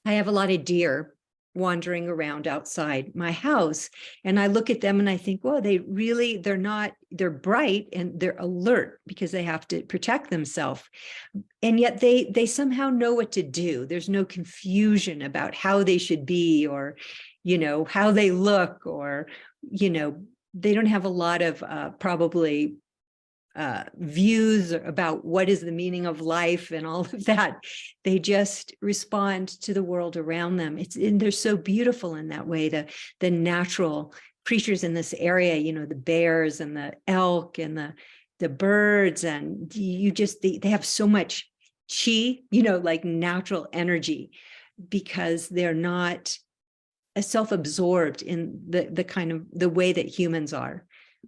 I have a lot of deer wandering around outside my house, and I look at them and I think, well, they're bright and they're alert because they have to protect themselves. And yet they somehow know what to do. There's no confusion about how they should be, or, how they look, or, they don't have a lot of probably views about what is the meaning of life and all of that. They just respond to the world around them. And they're so beautiful in that way. The natural creatures in this area, the bears and the elk and the birds, and they have so much chi, like natural energy, because they're not self-absorbed in the kind of the way that humans are.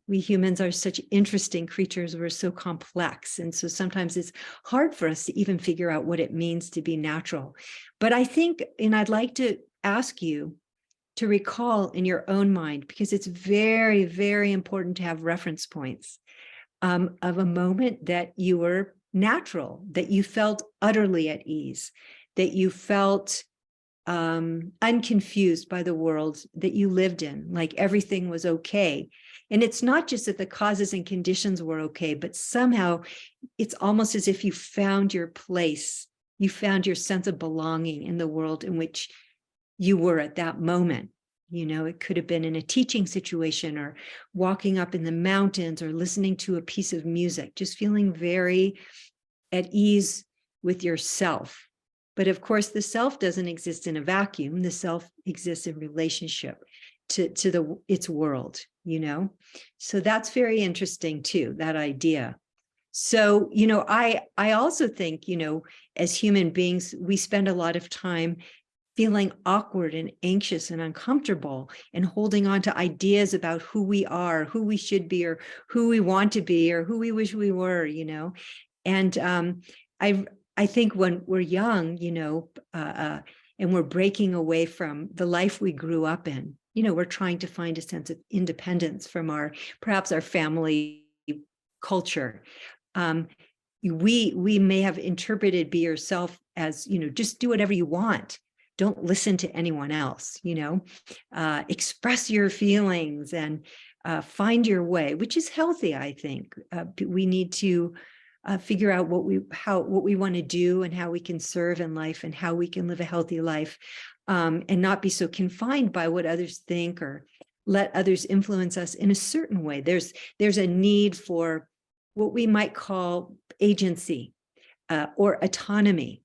We humans are such interesting creatures. We're so complex. And so sometimes it's hard for us to even figure out what it means to be natural. But I think, and I'd like to ask you to recall in your own mind, because it's very, very important to have reference points of a moment that you were natural, that you felt utterly at ease, that you felt unconfused by the world that you lived in, like everything was okay. And it's not just that the causes and conditions were okay, but somehow it's almost as if you found your place, you found your sense of belonging in the world in which you were at that moment. It could have been in a teaching situation, or walking up in the mountains, or listening to a piece of music, just feeling very at ease with yourself. But of course, the self doesn't exist in a vacuum. The self exists in relationship to its world, So that's very interesting too, that idea. So, I also think, as human beings, we spend a lot of time feeling awkward and anxious and uncomfortable, and holding on to ideas about who we are, who we should be, or who we want to be, or who we wish we were, And I think when we're young, and we're breaking away from the life we grew up in, we're trying to find a sense of independence from perhaps our family culture. We may have interpreted be yourself as, just do whatever you want. Don't listen to anyone else, express your feelings and find your way, which is healthy, I think. We need to figure out what we want to do, and how we can serve in life, and how we can live a healthy life, and not be so confined by what others think, or let others influence us in a certain way. There's a need for what we might call agency or autonomy.